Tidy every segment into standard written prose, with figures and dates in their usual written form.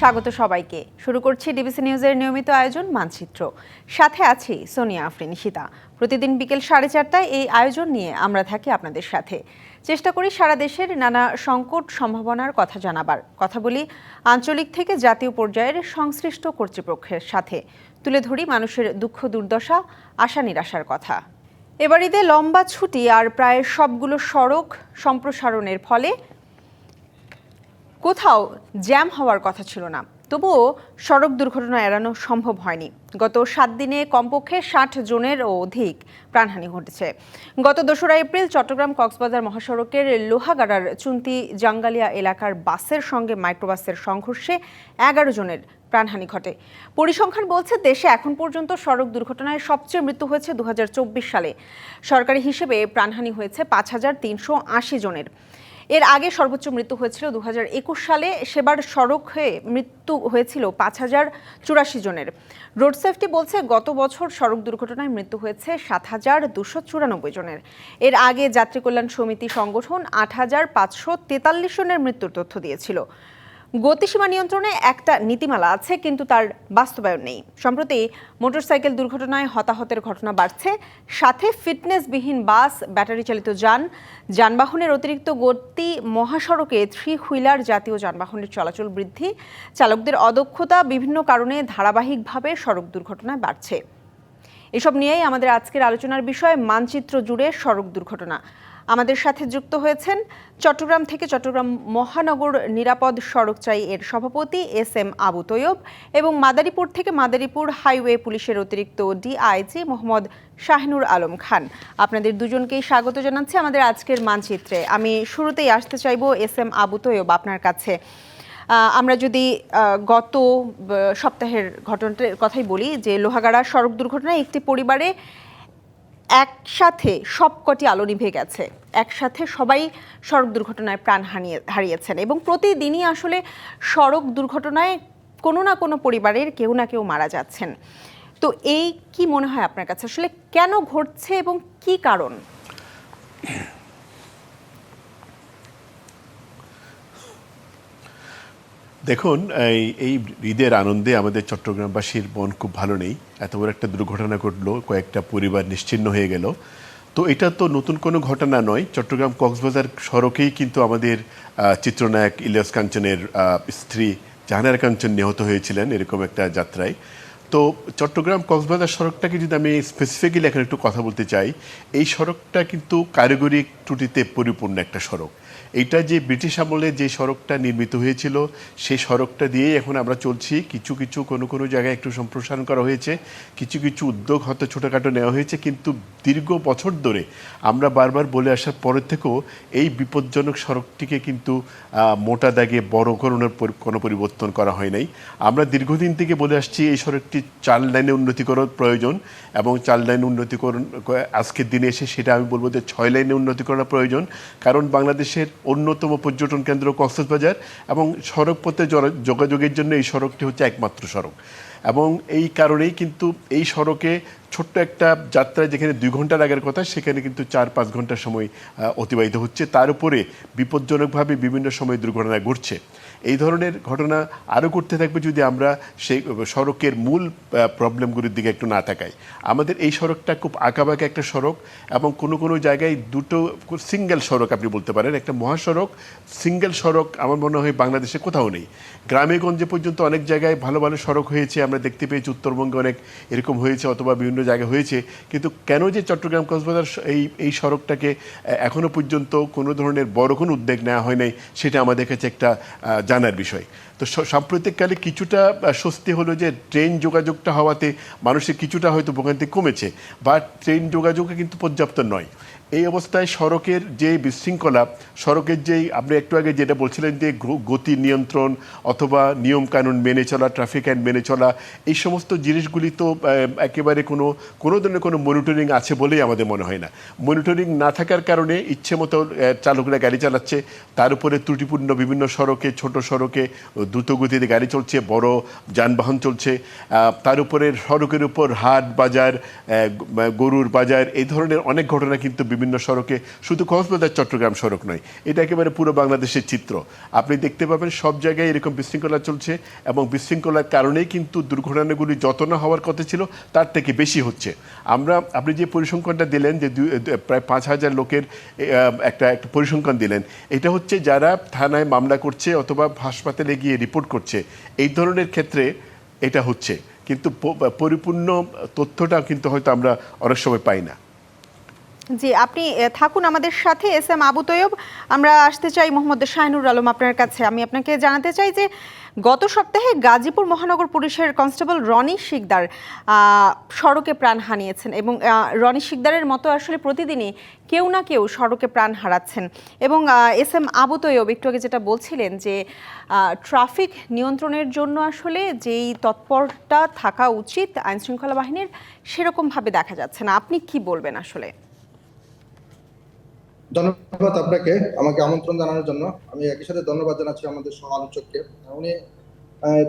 স্বাগত সবাইকে। শুরু করছি ডিবিসি নিউজের নিয়মিত আয়োজন মানচিত্র। সাথে আছি সোনিয়া আফরিন শীতা। প্রতিদিন বিকেল 4:30টায় এই আয়োজন নিয়ে আমরা থাকি আপনাদের সাথে। চেষ্টা করি সারা দেশের নানা সংকট সম্ভাবনার কথা জানাবার। কথা বলি আঞ্চলিক থেকে জাতীয় পর্যায়ের সংশ্লিষ্ট কর্তৃপক্ষের সাথে। তুলে ধরি মানুষের দুঃখ দুর্দশা, আশা নিরাশার কথা। এবার ঈদে লম্বা ছুটি আর প্রায় সবগুলো সড়ক সম্প্রসারণের ফলে কোথাও জ্যাম হওয়ার কথা ছিল না, তবুও সড়ক দুর্ঘটনা এড়ানো সম্ভব হয়নি। গত 7 দিনে কমপক্ষে 60 জনেরও অধিক প্রাণহানি ঘটেছে। গত 2রা এপ্রিল চট্টগ্রাম কক্সবাজার মহাসড়কের লোহাগাড়ার চুন্তি জাঙ্গালিয়া এলাকার বাসের সঙ্গে মাইক্রোবাসের সংঘর্ষে 11 জনের প্রাণহানি ঘটে। পরিসংখ্যান বলছে দেশে এখন পর্যন্ত সড়ক দুর্ঘটনায় সবচেয়ে মৃত্যু হয়েছে 2024 সালে। সরকারি হিসেবে প্রাণহানি হয়েছে 5380 জনের। এর আগে সর্বোচ্চ মৃত্যু হয়েছিল 2021 সালে। সেবার সড়ক হয়ে মৃত্যু হয়েছিল 5084 জনের। রোড সেফটি বলছে গত বছর সড়ক দুর্ঘটনায় মৃত্যু হয়েছে 7294 জনের। এর আগে যাত্রী কল্যাণ সমিতি সংগঠন 8543 জনের মৃত্যুর তথ্য দিয়েছিল। গতিসীমা নিয়ন্ত্রণে একটা নীতিমালা আছে, কিন্তু তার বাস্তবায়ন নেই। সম্প্রতি মোটরসাইকেল দুর্ঘটনায় হতাহতের ঘটনা বাড়ছে, সাথে ফিটনেসবিহীন বাস, ব্যাটারি চালিত যানবাহনের অতিরিক্ত গতি, মহাসড়কে 3 হুইলার জাতীয় যানবাহনের চলাচল বৃদ্ধি, চালকদের অদক্ষতা, বিভিন্ন কারণে ধারাবাহিকভাবে সড়ক দুর্ঘটনায় বাড়ছে। এসব নিয়েই আমাদের আজকের আলোচনার বিষয় মানচিত্র জুড়ে সড়ক দুর্ঘটনা। আমাদের সাথে যুক্ত হয়েছেন চট্টগ্রাম থেকে চট্টগ্রাম মহানগর নিরাপদ সড়ক চাই এর সভাপতি SM আবু তৈয়ব এবং মাদারীপুর থেকে মাদারীপুর হাইওয়ে পুলিশের অতিরিক্ত DIG মোহাম্মদ শাহিনুর আলম খান। আপনাদের দুজনকেই স্বাগত জানাচ্ছি আমাদের আজকের মানচিত্রে। আমি শুরুতেই আসতে চাইব SM আবু তৈয়ব আপনার কাছে। আমরা যদি গত সপ্তাহের ঘটনাটার কথাই বলি, যে লোহাগাড়া সড়ক দুর্ঘটনায় একটি পরিবারে একসাথে সবকটি আলো নিভে গেছে, একসাথে সবাই সড়ক দুর্ঘটনায় প্রাণ হারিয়েছেন এবং প্রতিদিনই আসলে সড়ক দুর্ঘটনায় কোনো না কোনো পরিবারের কেউ না কেউ মারা যাচ্ছেন। তো এই কি মনে হয় আপনার কাছে, আসলে কেন ঘটছে এবং কি কারণ? দেখুন, এই ঈদের আনন্দে আমাদের চট্টগ্রামবাসীর মন খুব ভালো নেই। এত বড় একটা দুর্ঘটনা ঘটলো, কয়েকটা পরিবার নিশ্চিহ্ন হয়ে গেল। তো এটা তো নতুন কোনো ঘটনা নয়। চট্টগ্রাম কক্সবাজার সড়কেই কিন্তু আমাদের চিত্রনায়ক ইলিয়াস কাঞ্চনের স্ত্রী জাহানারা কাঞ্চন নিহত হয়েছিলেন এরকম একটা যাত্রায়। তো চট্টগ্রাম কক্সবাজার সড়কটাকে যদি আমি স্পেসিফিক্যালি এখন একটু কথা বলতে চাই, এই সড়কটা কিন্তু কারিগরি ত্রুটিতে পরিপূর্ণ একটা সড়ক। এইটা যে ব্রিটিশ আমলে যে সড়কটা নির্মিত হয়েছিল, সেই সড়কটা দিয়েই এখন আমরা চলছি। কিছু কিছু কোনো জায়গায় একটু সম্প্রসারণ করা হয়েছে, কিছু কিছু উদ্যোগ হয়তো ছোটোখাটো নেওয়া হয়েছে, কিন্তু দীর্ঘ বছর ধরে আমরা বারবার বলে আসার পরের থেকেও এই বিপজ্জনক সড়কটিকে কিন্তু মোটা দাগে বড় ধরনের কোনো পরিবর্তন করা হয় নাই। আমরা দীর্ঘদিন থেকে বলে আসছি এই সড়কটি 4 লাইনে উন্নতিকরণ প্রয়োজন, এবং 4 লাইন উন্নতিকরণ আজকের দিনে এসে সেটা আমি বলবো যে 6 লাইনে উন্নতিকরণ প্রয়োজন। কারণ বাংলাদেশের অন্যতম পর্যটন কেন্দ্র কক্সবাজার, এবং সড়ক পথে যোগাযোগের জন্য এই সড়কটি হচ্ছে একমাত্র সড়ক। এবং এই কারণেই কিন্তু এই সড়কে ছোট্ট একটা যাত্রায় যেখানে 2 ঘন্টা লাগার কথা, সেখানে কিন্তু 4-5 ঘন্টার সময় অতিবাহিত হচ্ছে। তার উপরে বিপজ্জনকভাবে বিভিন্ন সময় দুর্ঘটনা ঘটছে। এই ধরনের ঘটনা আরও ঘটতে থাকবে যদি আমরা সেই সড়কের মূল প্রবলেমগুলির দিকে একটু না তাকাই। আমাদের এই সড়কটা খুব আঁকাবাঁকা একটা সড়ক, এবং কোনো জায়গায় দুটো সিঙ্গেল সড়ক আপনি বলতে পারেন, একটা মহাসড়ক। সিঙ্গেল সড়ক আমার মনে হয় বাংলাদেশে কোথাও নেই। গ্রামে গঞ্জে পর্যন্ত অনেক জায়গায় ভালো ভালো সড়ক হয়েছে, আমরা দেখতে পেয়েছি উত্তরবঙ্গে অনেক এরকম হয়েছে, অথবা বিভিন্ন জায়গায় হয়েছে। কিন্তু কেন যে চট্টগ্রাম কক্সবাজার এই সড়কটাকে এখনও পর্যন্ত কোনো ধরনের বড় কোনো উদ্যোগ নেওয়া হয় নাই, সেটা আমাদের কাছে একটা জানার বিষয়। তো সাম্প্রতিককালে কিছুটা স্বস্তি হলো যে ট্রেন যোগাযোগটা হওয়াতে মানুষের কিছুটা হয়তো ভোগান্তি কমেছে, বা ট্রেন যোগাযোগও কিন্তু পর্যাপ্ত নয়। এই অবস্থায় সড়কের যে বিশৃঙ্খলা, সড়কের যেই আপনি একটু আগে যেটা বলছিলেন যে গতি নিয়ন্ত্রণ অথবা নিয়মকানুন মেনে চলা, ট্রাফিক আইন মেনে চলা, এই সমস্ত জিনিসগুলি তো একেবারে কোনো ধরনের কোনো মনিটরিং আছে বলেই আমাদের মনে হয় না। মনিটরিং না থাকার কারণে ইচ্ছে মতো চালকরা গাড়ি চালাচ্ছে। তার উপরে ত্রুটিপূর্ণ বিভিন্ন সড়কে, ছোট সড়কে দ্রুত গতিতে গাড়ি চলছে, বড় যানবাহন চলছে। তার উপরে সড়কের উপর হাট বাজার, গরুর বাজার, এই ধরনের অনেক ঘটনা কিন্তু বিভিন্ন সড়কে, শুধু কক্সবাজার চট্টগ্রাম সড়ক নয়, এটা একেবারে পুরো বাংলাদেশের চিত্র। আপনি দেখতে পাবেন সব জায়গায় এরকম বিশৃঙ্খলা চলছে, এবং বিশৃঙ্খলার কারণেই কিন্তু দুর্ঘটনাগুলি যত না হওয়ার কথা ছিল তার থেকে বেশি হচ্ছে। আপনি যে পরিসংখ্যানটা দিলেন যে প্রায় 5,000 লোকের একটা পরিসংখ্যান দিলেন, এটা হচ্ছে যারা থানায় মামলা করছে অথবা হাসপাতালে গিয়ে রিপোর্ট করছে, এই ধরনের ক্ষেত্রে এটা হচ্ছে, কিন্তু পরিপূর্ণ তথ্যটা কিন্তু হয়তো আমরা অনেক সময় পাই না। জি, আপনি থাকুন আমাদের সাথে। এস এম আবু তৈয়ব, আমরা আসতে চাই মোহাম্মদ শাহিনুর আলম আপনার কাছে। আমি আপনাকে জানাতে চাই যে গত সপ্তাহে গাজীপুর মহানগর পুলিশের কনস্টেবল রনি শিকদার সড়কে প্রাণ হারিয়েছেন, এবং রনি শিকদারের মতো আসলে প্রতিদিনই কেউ না কেউ সড়কে প্রাণ হারাচ্ছেন। এবং এস এম আবু তৈয়ব একটু আগে যেটা বলছিলেন যে ট্রাফিক নিয়ন্ত্রণের জন্য আসলে যেই তৎপরতা থাকা উচিত আইনশৃঙ্খলা বাহিনীর, সেরকমভাবে দেখা যাচ্ছে না। আপনি কি বলবেন আসলে? ধন্যবাদ আপনাকে আমাকে আমন্ত্রণ জানানোর জন্য। আমি একই সাথে ধন্যবাদ জানাচ্ছি আমাদের সহ আলোচককে। উনি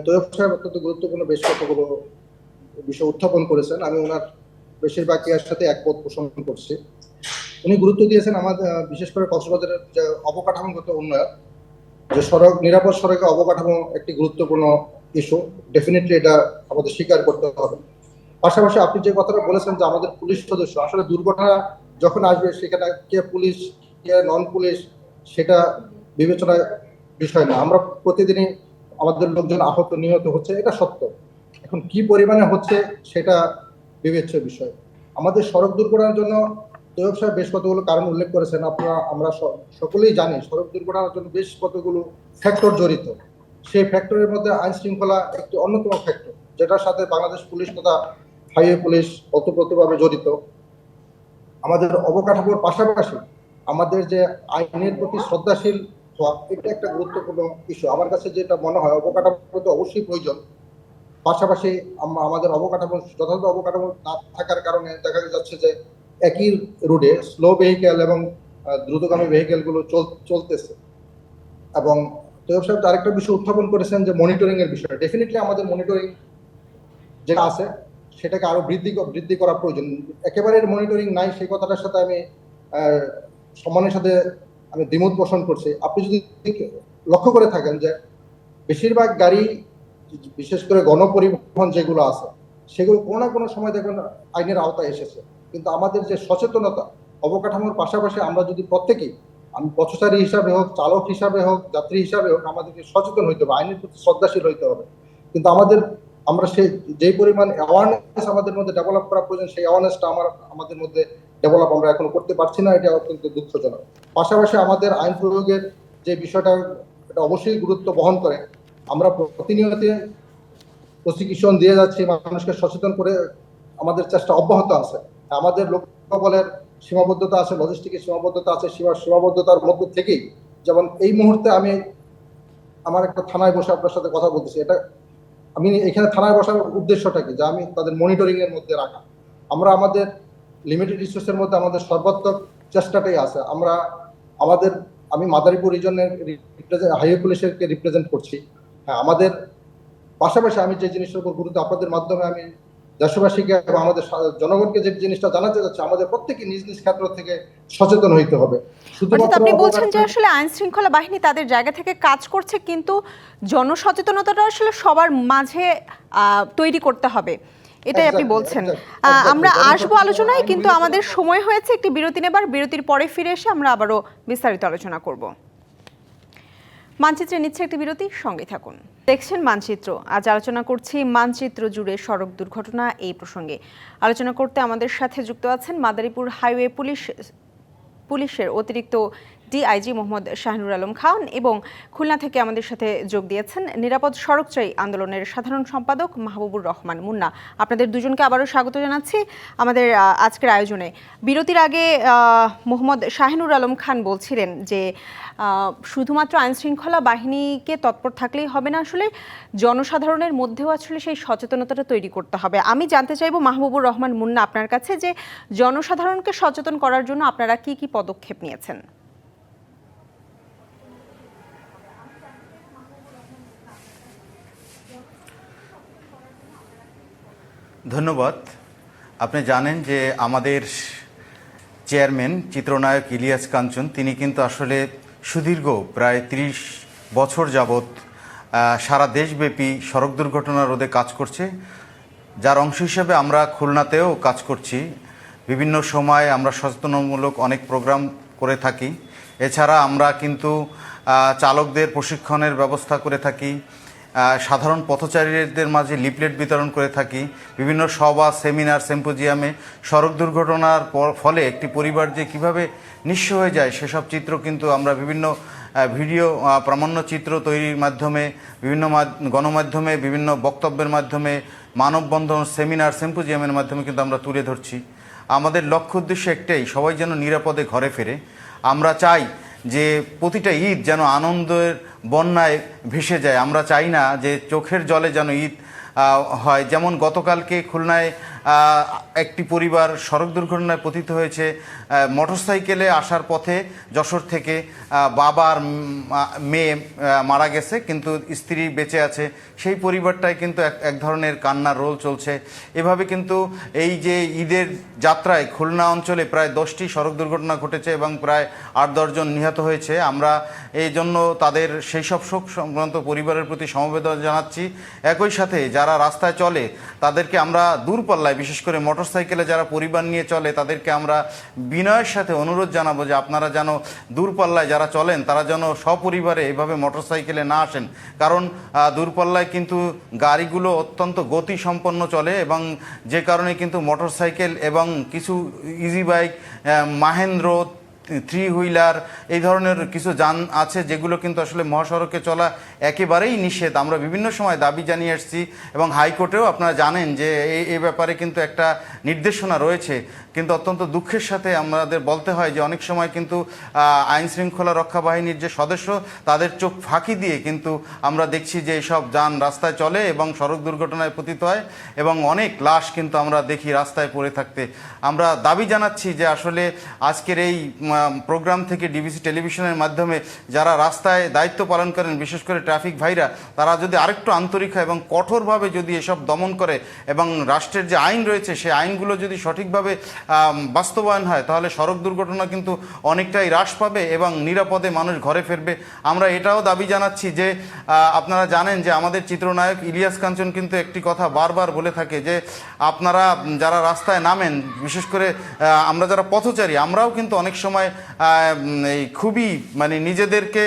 তৈয়ব সাহেব অত্যন্ত গুরুত্বপূর্ণ বেশ কতগুলো বিষয় উত্থাপন করেছেন। আমি ওনার বেশিরভাগ ইয়ার সাথে একমত পোষণ করছি। উনি গুরুত্ব দিয়েছেন আমাদের বিশেষ করে কক্সবাজারের যে অবকাঠামোগত উন্নয়ন, যে সড়ক নিরাপদ সড়কে অবকাঠামো একটি গুরুত্বপূর্ণ ইস্যু। ডেফিনেটলি এটা আমাদের স্বীকার করতে হবে। পাশাপাশি আপনি যে কথাটা বলেছেন যে আমাদের পুলিশ সদস্য, আসলে দুর্ঘটনা যখন আসবে সেখানে কে পুলিশ কে নন পুলিশ সেটা বিবেচনার বিষয় না। আমরা প্রতিদিনই আমাদের লোকজন আহত নিহত হচ্ছে, এটা সত্য। এখন কি পরিমাণে হচ্ছে সেটা বিবেচ্য বিষয়। আমাদের সড়ক দুর্ঘটনার জন্য তৈয়ব সাহেব বেশ কতগুলো কারণ উল্লেখ করেছেন। আমরা সকলেই জানি সড়ক দুর্ঘটনার জন্য বেশ কতগুলো ফ্যাক্টর জড়িত। সেই ফ্যাক্টরের মধ্যে আইন শৃঙ্খলা একটি অন্যতম ফ্যাক্টর, যেটার সাথে বাংলাদেশ পুলিশ তথা হাইওয়ে পুলিশ ওতপ্রোতভাবে জড়িত। আমাদের অবকাঠামোর পাশাপাশি আমাদের যে আইনের প্রতি শ্রদ্ধাশীল হওয়া, এটা একটা গুরুত্বপূর্ণ ইস্যু। আমার কাছে যেটা মনে হয়, অবকাঠামো তো অবশ্যই প্রয়োজন, পাশাপাশি আমাদের অবকাঠামো যথাযথ অবকাঠামো না থাকার কারণে দেখা যাচ্ছে যে একই রোডে স্লো ভেহিকেল এবং দ্রুতগামী ভেহিকেল গুলো চলতেছে। এবং তৈয়ব সাহেব আরেকটা বিষয় উত্থাপন করেছেন যে মনিটরিং এর বিষয়। ডেফিনেটলি আমাদের মনিটরিং যেটা আছে সেটাকে আরো বৃদ্ধি করা প্রয়োজন। একেবারে মনিটরিং নাই সেই কথাটার সাথে আমি সম্মানের সাথে আমি দ্বিমত পোষণ করছি। আপনি যদি লক্ষ্য করে থাকেন যে বেশিরভাগ গাড়ি, বিশেষ করে গণপরিবহন যেগুলো আছে, সেগুলো কোনো না কোনো সময় দেখবেন আইনের আওতায় এসেছে। কিন্তু আমাদের যে সচেতনতা, অবকাঠামোর পাশাপাশি আমরা যদি প্রত্যেকেই, আমি পথচারী হিসাবে হোক, চালক হিসাবে হোক, যাত্রী হিসাবে হোক, আমাদেরকে সচেতন হইতে হবে, আইনের প্রতি শ্রদ্ধাশীল হইতে হবে। কিন্তু আমরা যে পরিমাণ অ্যাওয়ারনেস আমাদের মধ্যে ডেভেলপ করা প্রয়োজন, সেই অ্যাওয়ারনেসটা আমাদের মধ্যে ডেভেলপ আমরা এখনো করতে পারছি না। এটা অত্যন্ত দুঃখজনক। পাশাপাশি আমাদের আইন প্রয়োগের যে বিষয়টা, এটা অবশ্যই গুরুত্ব বহন করে। আমরা প্রতিনিয়ত প্রসিকিউশন দিয়ে যাচ্ছি, মানুষকে সচেতন করে আমাদের চেষ্টা অব্যাহত আছে। আমাদের লোকবলের সীমাবদ্ধতা আছে, লজিস্টিকের সীমাবদ্ধতা আছে। সীমাবদ্ধতার মধ্যে থেকেই, যেমন এই মুহূর্তে আমি আমার একটা থানায় বসে আপনার সাথে কথা বলতেছি, এটা আমি এখানে থানায় বসার উদ্দেশ্যটা কি, যে আমি তাদের মনিটরিং এর মধ্যে রাখা। আমরা আমাদের লিমিটেড রিসোর্সের মধ্যে আমাদের সর্বাত্মক চেষ্টাটাই আছে। আমি মাদারীপুর রিজনের হাইওয়ে পুলিশের রিপ্রেজেন্ট করছি। হ্যাঁ, আমাদের পাশাপাশি আমি যে জিনিসটার উপর গুরুত্ব, আপনাদের মাধ্যমে আমি দেশবাসীকে এবং আমাদের জনগণকে যে জিনিসটা জানাতে যাচ্ছে, আমাদের প্রত্যেকে নিজ নিজ ক্ষেত্র থেকে সচেতন হইতে হবে। অর্থাৎ আপনি বলছেন যে আসলে আইন শৃঙ্খলা বাহিনী তাদের জায়গা থেকে কাজ করছে, কিন্তু জনসচেতনতাটা আসলে সবার মাঝে তৈরি করতে হবে, এটাই আপনি বলছেন। আমরা আসবো আলোচনায়, কিন্তু আমাদের সময় হয়েছে একটি বিরতি নেবার। বিরতির পরে ফিরে এসে আমরা আবারও বিস্তারিত আলোচনা করব। মানচিত্রে নিচ্ছে একটি বিরতি, সঙ্গে থাকুন। দেখছেন মানচিত্র। আজ আলোচনা করছি মানচিত্র জুড়ে সড়ক দুর্ঘটনা এই প্রসঙ্গে। আলোচনা করতে আমাদের সাথে যুক্ত আছেন মাদারীপুর হাইওয়ে পুলিশের অতিরিক্ত ডিআইজি মোহাম্মদ শাহিনুর আলম খান, এবং খুলনা থেকে আমাদের সাথে যোগ দিয়েছেন নিরাপদ সড়ক চাই আন্দোলনের সাধারণ সম্পাদক মাহবুবুর রহমান মুন্না। আপনাদের দুজনকে আবারও স্বাগত জানাচ্ছি আমাদের আজকের আয়োজনে। বিরতির আগে মোহাম্মদ শাহিনুর আলম খান বলছিলেন যে শুধুমাত্র আইনশৃঙ্খলা বাহিনীকে তৎপর থাকলেই হবে না, আসলে জনসাধারণের মধ্যেও আসলে সেই সচেতনতাটা তৈরি করতে হবে। আমি জানতে চাইব মাহবুবুর রহমান মুন্না আপনার কাছে, যে জনসাধারণকে সচেতন করার জন্য আপনারা কি কি পদক্ষেপ নিয়েছেন? ধন্যবাদ। আপনি জানেন যে আমাদের চেয়ারম্যান চিত্রনায়ক ইলিয়াস কাঞ্চন, তিনি কিন্তু আসলে সুদীর্ঘ প্রায় 30 বছর যাবৎ সারা দেশব্যাপী সড়ক দুর্ঘটনা রোধে কাজ করছে, যার অংশ হিসেবে আমরা খুলনাতেও কাজ করছি। বিভিন্ন সময় আমরা সচেতনমূলক অনেক প্রোগ্রাম করে থাকি। এছাড়া আমরা কিন্তু চালকদের প্রশিক্ষণের ব্যবস্থা করে থাকি, সাধারণ পথচারীদের মাঝে লিফলেট বিতরণ করে থাকি, বিভিন্ন সভা, সেমিনার, সিম্পোজিয়ামে সড়ক দুর্ঘটনার ফলে একটি পরিবার যে কিভাবে নিঃস্ব হয়ে যায় সেসব চিত্র কিন্তু আমরা বিভিন্ন ভিডিও প্রামাণ্যচিত্র তৈরির মাধ্যমে, বিভিন্ন গণমাধ্যমে, বিভিন্ন বক্তব্যের মাধ্যমে, মানববন্ধন, সেমিনার, সিম্পোজিয়ামের মাধ্যমে কিন্তু আমরা তুলে ধরছি। আমাদের লক্ষ্য উদ্দেশ্য একটাই, সবাই যেন নিরাপদে ঘরে ফেরে। আমরা চাই যে প্রতিটা ঈদ যেন আনন্দের বন্যায় ভেসে যায়। আমরা চাই না যে চোখের জলে যেন ঈদ হয়। যেমন গতকালকে খুলনায় একটি পরিবার সড়ক দুর্ঘটনায় পতিত হয়েছে। মোটরসাইকেলে আসার পথে যশোর থেকে বাবা আর মেয়ে মারা গেছে, কিন্তু স্ত্রী বেঁচে আছে। সেই পরিবারটায় কিন্তু এক ধরনের কান্নার রোল চলছে। এভাবে কিন্তু এই যে ঈদের যাত্রায় খুলনা অঞ্চলে প্রায় 10টি সড়ক দুর্ঘটনা ঘটেছে এবং প্রায় 8-10 জন নিহত হয়েছে। আমরা এই জন্য তাদের সেই সব শোক সংক্রান্ত পরিবারের প্রতি সমবেদনা জানাচ্ছি। একই সাথে যারা রাস্তায় চলে তাদেরকে আমরা দূরপাল্লায়, বিশেষ করে মোটরসাইকেলে যারা পরিবার নিয়ে চলে তাদেরকে আমরা বিনয়ের সাথে অনুরোধ জানাবো যে আপনারা যেন দূরপাল্লায় যারা চলেন তারা যেন সপরিবারে এভাবে মোটরসাইকেলে না আসেন। কারণ দূরপাল্লায় কিন্তু গাড়িগুলো অত্যন্ত গতিসম্পন্ন চলে এবং যে কারণে কিন্তু মোটরসাইকেল এবং কিছু ইজি বাইক, মাহেন্দ্র, 3 হুইলার, এই ধরনের কিছু যান আছে যেগুলো কিন্তু আসলে মহাসড়কে চলা একেবারেই নিষেধ। আমরা বিভিন্ন সময় দাবি জানিয়ে আসছি এবং হাইকোর্টেও আপনারা জানেন যে এই ব্যাপারে কিন্তু একটা নির্দেশনা রয়েছে। কিন্তু অত্যন্ত দুঃখের সাথে আমাদের বলতে হয় যে অনেক সময় কিন্তু আইন শৃঙ্খলা রক্ষা বাহিনীর যে সদস্য তাদের চোখ ফাঁকি দিয়ে কিন্তু আমরা দেখছি যে এইসব যান রাস্তায় চলে এবং সড়ক দুর্ঘটনায় পতিত হয় এবং অনেক লাশ কিন্তু আমরা দেখি রাস্তায় পড়ে থাকতে। আমরা দাবি জানাচ্ছি যে আসলে আজকের এই প্রোগ্রাম থেকে ডিবিসি টেলিভিশনের মাধ্যমে যারা রাস্তায় দায়িত্ব পালন করেন, বিশেষ করে ট্রাফিক ভাইরা, তারা যদি আরেকটু আন্তরিক হয় এবং কঠোরভাবে যদি এসব দমন করে এবং রাষ্ট্রের যে আইন রয়েছে সেই আইনগুলো যদি সঠিকভাবে বাস্তবায়ন হয় তাহলে সড়ক দুর্ঘটনা কিন্তু অনেকটাই হ্রাস পাবে এবং নিরাপদে মানুষ ঘরে ফিরবে। আমরা এটাও দাবি জানাচ্ছি যে আপনারা জানেন যে আমাদের চিত্রনায়ক ইলিয়াস কাঞ্চন কিন্তু একটি কথা বারবার বলে থাকে যে আপনারা যারা রাস্তায় নামেন, বিশেষ করে আমরা যারা পথচারী, আমরাও কিন্তু অনেক সময় এই খুবই নিজেদেরকে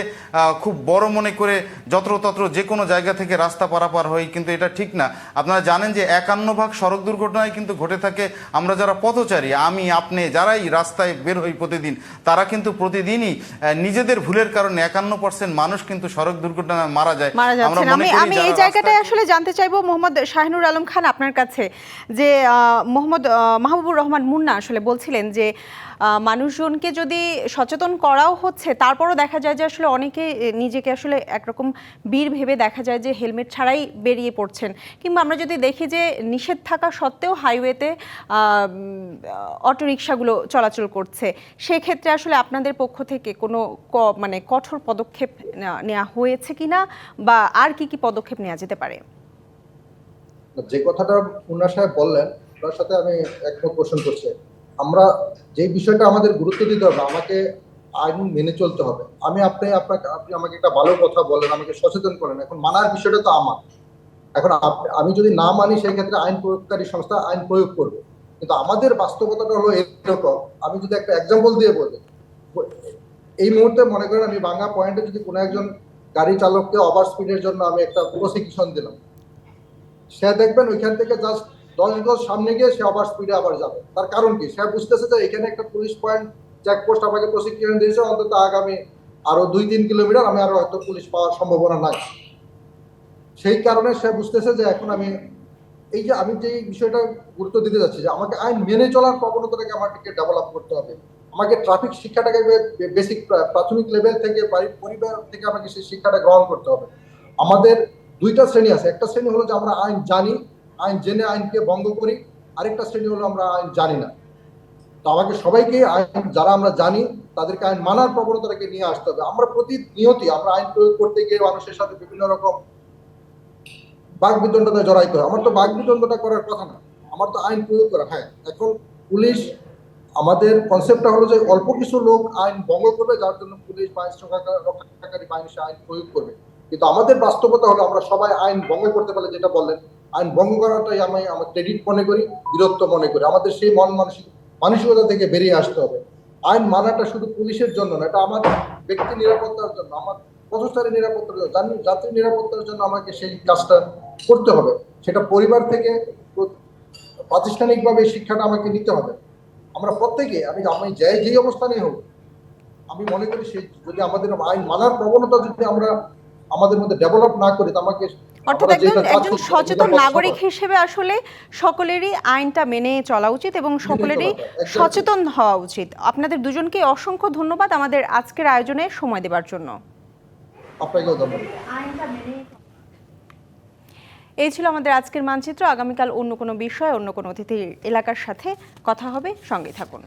খুব বড় মনে করে যত্রতত্র যে কোনো জায়গা থেকে রাস্তা পারাপার হই, কিন্তু এটা ঠিক না। আপনারা জানেন যে 51% সড়ক দুর্ঘটনায় কিন্তু ঘটে থাকে আমরা যারা পথচারী, আমি, আপনি যারাই রাস্তায় বের হই প্রতিদিন, তারা কিন্তু প্রতিদিনই নিজেদের ভুলের কারণে 51% মানুষ কিন্তু সড়ক দুর্ঘটনায় মারা যায়। আমি এই জায়গাটায় আসলে জানতে চাইবো মোহাম্মদ শাহিনুর আলম খান আপনার কাছে, যে মোহাম্মদ মাহবুবুর রহমান মুন্না আসলে বলছিলেন যে মানুষজনকে যদি সচেতন করাও হচ্ছে তারপরও দেখা যায় যে আসলে অনেকে নিজেকে আসলে একরকম বীর ভেবে দেখা যায় যে হেলমেট ছাড়াই বেরিয়ে পড়ছেন, কিংবা আমরা যদি দেখি যে নিষেধ থাকা সত্ত্বেও হাইওয়েতে অটোরিকশাগুলো চলাচল করছে, সেক্ষেত্রে আসলে আপনাদের পক্ষ থেকে কোনো কঠোর পদক্ষেপ নেওয়া হয়েছে কিনা বা আর কি কি পদক্ষেপ নেওয়া যেতে পারে? যে কথাটা মুন্না সাহেব বললেন তার সাথে আমি একমত পোষণ করছি। আমরা যে বিষয়টা আমাদের গুরুত্ব দিতে হবে, আমাকে আইন মেনে চলতে হবে। আপনি আমাকে একটা ভালো কথা বলেন, আমাকে সচেতন করেন, এখন মানার বিষয়টা তো আমার। এখন আমি যদি না মানি সেই ক্ষেত্রে আইন প্রয়োগকারী সংস্থা আইন প্রয়োগ করবে, কিন্তু আমাদের বাস্তবতাটা হলো এরকম। আমি যদি একটা এক্সাম্পল দিয়ে বলি, এই মুহূর্তে মনে করেন আমি ভাঙা পয়েন্টে যদি কোনো একজন গাড়ি চালককে ওভার স্পিডের জন্য আমি একটা প্রসিকিউশন দিলাম, সে দেখবেন ওইখান থেকে জাস্ট 10 গজ সামনে গিয়ে সে ওভার স্পিডে আবার যাবে। তার কারণ কি? সে বুঝতেছে যে এখানে একটা পুলিশ পয়েন্ট, চেকপোস্ট আমাকে প্রসিকিউশন দিয়েছে, অন্তত আগামী আরো 2-3 কিলোমিটার আমি আরো হয়তো পুলিশ পাওয়ার সম্ভাবনা নাই। সেই কারণে সে বুঝতেছে যে এখন আমি যে বিষয়টা গুরুত্ব দিতে যাচ্ছি যে আমাকে আইন মেনে চলার প্রবণতাটাকে আমাকে ডেভেলপ করতে হবে। আমাকে ট্রাফিক শিক্ষাটাকে বেসিক প্রাথমিক লেভেল থেকে পরিবার থেকে আমাকে সেই শিক্ষাটা গ্রহণ করতে হবে। আমাদের 2টা শ্রেণী আছে। একটা শ্রেণী হলো যে আমরা আইন জানি, আইন জেনে আইনকে ভঙ্গ করি। আরেকটা শ্রেণী হলো আমরা আইন জানি না। তো আমাকে সবাইকে আইন যারা আমরা জানি তাদেরকে আইন মানার প্রবণতাটাকে নিয়ে আসতে হবে। আমরা প্রতিনিয়তই আমরা আইন প্রয়োগ করতে গিয়ে মানুষের সাথে বিভিন্ন রকম বাকবিতণ্ডায় জড়াইতে হয়। আমার তো বাকবিতণ্ডা করার কথা না, আমার তো আইন প্রয়োগ করা। হ্যাঁ, এখন পুলিশ আমাদের কনসেপ্টটা হলো যে অল্প কিছু লোক আইন ভঙ্গ করবে, যার জন্য পুলিশ বা রক্ষাকারী বাহিনী সে আইন প্রয়োগ করবে। কিন্তু আমাদের বাস্তবতা হলো আমরা সবাই আইন ভঙ্গ করতে পারলে, যেটা বললেন, আইন ভঙ্গ করাটাই আমি আমার ক্রেডিট মনে করি, বীরত্ব মনে করি। আমাদের সেই মানসিকতা থেকে বেরিয়ে আসতে হবে। আইন মানাটা শুধু পুলিশের জন্য না, এটা আমার ব্যক্তি নিরাপত্তার জন্য, আমার পথচারী নিরাপত্তার জন্য, যাত্রী নিরাপত্তার জন্য আমাকে সেই কাজটা করতে হবে। সেটা পরিবার থেকে প্রাতিষ্ঠানিকভাবে শিক্ষাটা আমাকে নিতে হবে। আমরা প্রত্যেকে, আমি যেই অবস্থানেই হোক, আমি মনে করি সেই যদি আমাদের আইন মানার প্রবণতা যদি আমরা আমাদের মধ্যে ডেভেলপ না করি, তো আমাকে অর্থাৎ একজন সচেতন নাগরিক হিসেবে আসলে সকলেরই আইনটা মেনে চলা উচিত এবং সকলেরই সচেতন হওয়া উচিত। আপনাদের দুজনকে অসংখ্য ধন্যবাদ আমাদের আজকের আয়োজনে সময় দেওয়ার জন্য। আপনাকেও ধন্যবাদ। এই ছিল আমাদের আজকের মানচিত্র। আগামীকাল অন্য কোনো বিষয়, অন্য কোনো অতিথির এলাকার সাথে কথা হবে। সঙ্গে থাকুন।